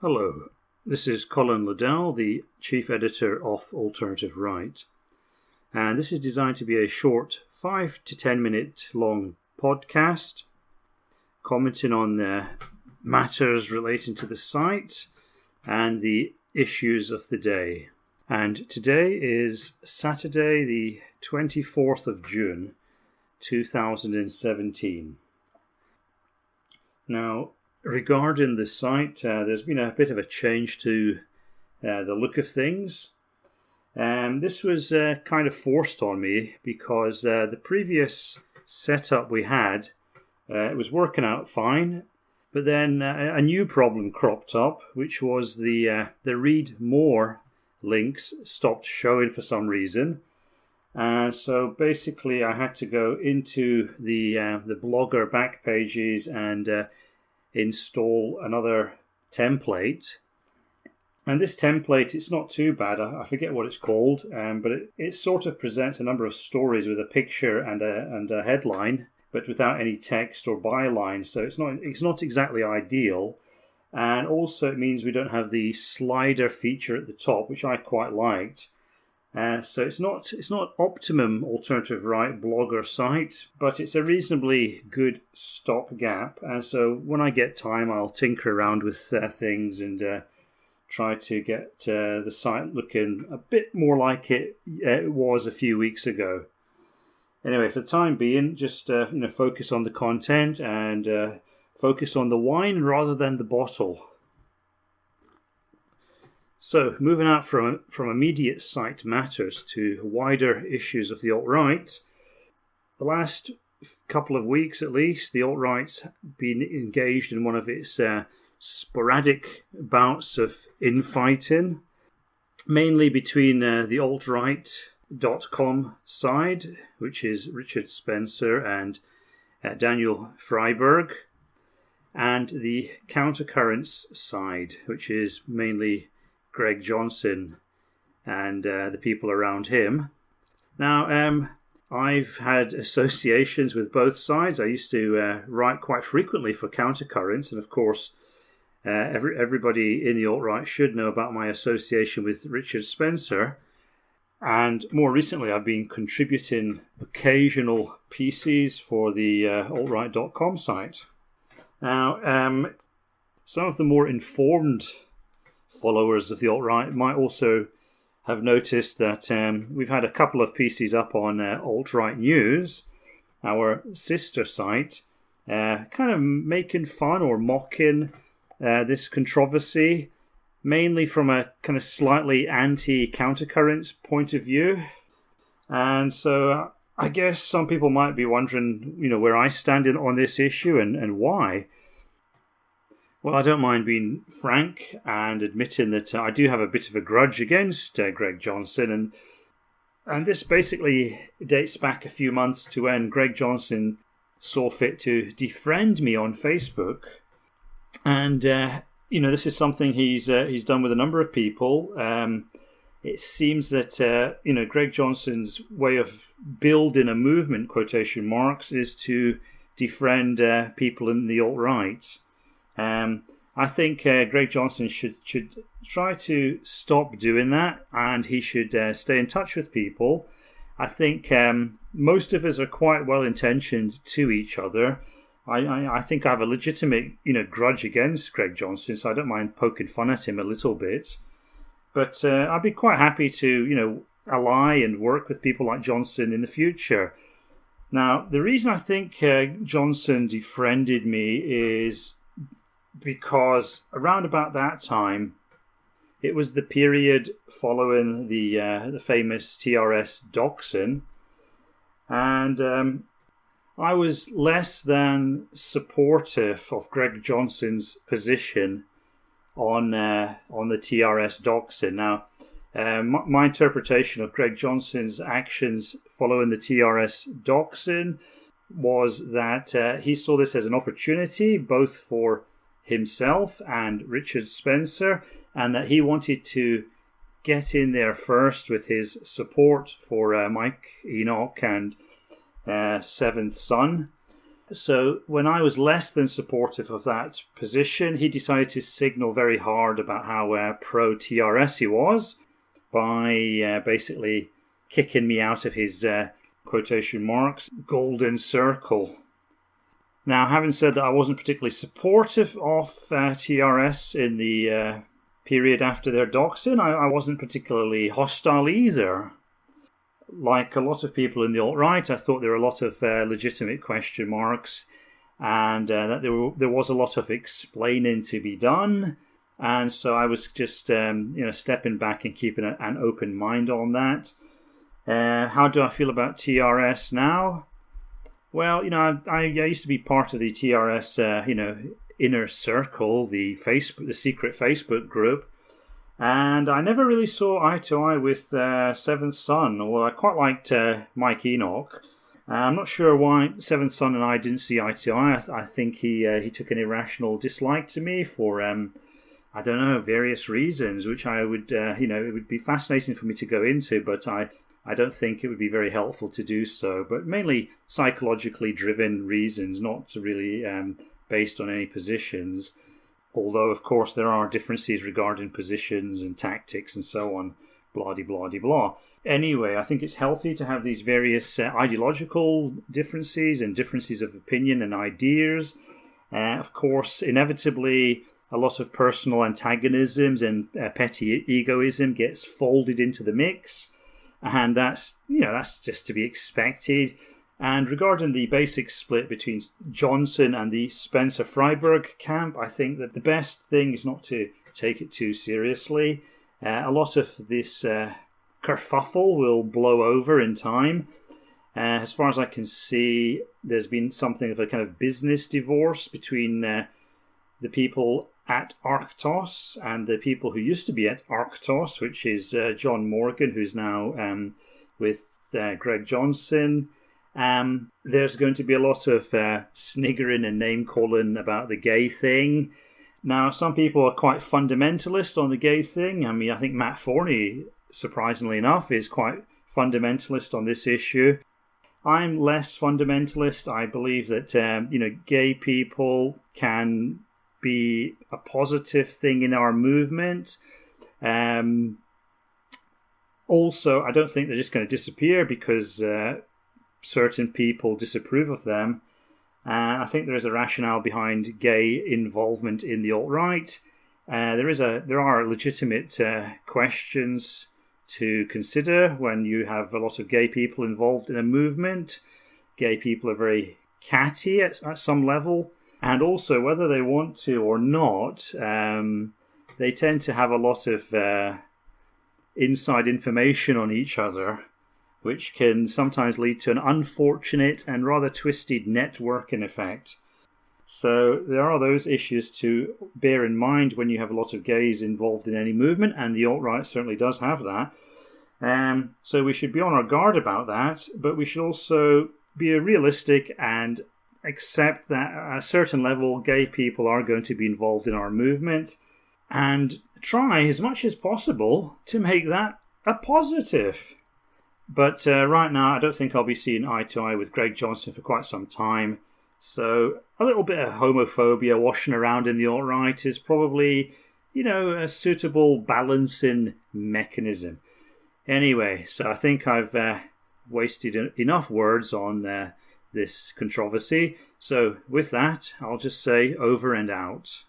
Hello, this is Colin Liddell, the Chief Editor of Alternative Right, and this is designed to be a short 5 to 10 minute long podcast commenting on the matters relating to the site and the issues of the day. And today is Saturday the 24th of June 2017. Now, regarding the site, there's been a bit of a change to the look of things. This was kind of forced on me because the previous setup we had, it was working out fine, but then a new problem cropped up, which was the read more links stopped showing for some reason. So basically I had to go into the Blogger back pages and install another template. And this template, it's not too bad. I forget what it's called, but it sort of presents a number of stories with a picture and a headline, but without any text or byline. So it's not exactly ideal. And also it means we don't have the slider feature at the top, which I quite liked. So it's not optimum alternative right blogger site, but it's a reasonably good stopgap. And so when I get time, I'll tinker around with things and try to get the site looking a bit more like it was a few weeks ago. Anyway, for the time being, just focus on the content and focus on the wine rather than the bottle. So, moving out from immediate site matters to wider issues of the alt-right, the last couple of weeks at least, the alt-right's been engaged in one of its sporadic bouts of infighting, mainly between the altright.com side, which is Richard Spencer and Daniel Freiberg, and the countercurrents side, which is mainly Greg Johnson and the people around him. Now, I've had associations with both sides. I used to write quite frequently for Countercurrents, and of course, everybody in the alt-right should know about my association with Richard Spencer. And more recently, I've been contributing occasional pieces for the altright.com site. Now, some of the more informed followers of the alt-right might also have noticed that we've had a couple of pieces up on Alt-Right News, our sister site, kind of making fun or mocking this controversy, mainly from a kind of slightly anti-countercurrents point of view. And so I guess some people might be wondering, where I stand on this issue and why. Well, I don't mind being frank and admitting that I do have a bit of a grudge against Greg Johnson, and this basically dates back a few months to when Greg Johnson saw fit to defriend me on Facebook, and this is something he's done with a number of people. It seems that Greg Johnson's way of building a movement, quotation marks, is to defriend people in the alt-right. I think Greg Johnson should try to stop doing that, and he should stay in touch with people. I think most of us are quite well intentioned to each other. I think I have a legitimate grudge against Greg Johnson, so I don't mind poking fun at him a little bit. But I'd be quite happy to ally and work with people like Johnson in the future. Now, the reason I think Johnson defriended me is because around about that time, it was the period following the famous TRS doxing, and I was less than supportive of Greg Johnson's position on the TRS doxing. Now, my interpretation of Greg Johnson's actions following the TRS doxing was that he saw this as an opportunity both for himself and Richard Spencer, and that he wanted to get in there first with his support for Mike Enoch and Seventh Son. So when I was less than supportive of that position, he decided to signal very hard about how pro-TRS he was by basically kicking me out of his, quotation marks, golden circle. Now, having said that, I wasn't particularly supportive of TRS in the period after their doxing. I wasn't particularly hostile either. Like a lot of people in the alt-right, I thought there were a lot of legitimate question marks, and that there was a lot of explaining to be done. And so I was just stepping back and keeping an open mind on that. How do I feel about TRS now? Well, I used to be part of the TRS inner circle, the secret Facebook group. And I never really saw eye to eye with Seventh Son, although I quite liked Mike Enoch. I'm not sure why Seventh Son and I didn't see eye to eye. I think he took an irrational dislike to me for, various reasons, which I would, it would be fascinating for me to go into, but I don't think it would be very helpful to do so. But mainly psychologically driven reasons, not really based on any positions. Although, of course, there are differences regarding positions and tactics and so on, blah-de-blah-de-blah. Anyway, I think it's healthy to have these various ideological differences and differences of opinion and ideas. Of course, inevitably, a lot of personal antagonisms and petty egoism gets folded into the mix. And that's just to be expected. And regarding the basic split between Johnson and the Spencer Freiberg camp, I think that the best thing is not to take it too seriously. A lot of this kerfuffle will blow over in time. As far as I can see, there's been something of a kind of business divorce between the people at Arctos and the people who used to be at Arctos, which is John Morgan, who's now with Greg Johnson. There's going to be a lot of sniggering and name-calling about the gay thing. Now, some people are quite fundamentalist on the gay thing. I mean, I think Matt Forney, surprisingly enough, is quite fundamentalist on this issue. I'm less fundamentalist. I believe that, gay people can be a positive thing in our movement. Also, I don't think they're just going to disappear because certain people disapprove of them. I think there is a rationale behind gay involvement in the alt-right. There are legitimate questions to consider when you have a lot of gay people involved in a movement. Gay people are very catty at some level, and also whether they want to or not, they tend to have a lot of inside information on each other, which can sometimes lead to an unfortunate and rather twisted networking effect. So there are those issues to bear in mind when you have a lot of gays involved in any movement, and the alt-right certainly does have that. So we should be on our guard about that, but we should also be realistic and accept that at a certain level gay people are going to be involved in our movement, and try as much as possible to make that a positive. But right now, I don't think I'll be seeing eye to eye with Greg Johnson for quite some time. So a little bit of homophobia washing around in the alt-right is probably, a suitable balancing mechanism. Anyway, so I think I've wasted enough words on this controversy. So with that, I'll just say over and out.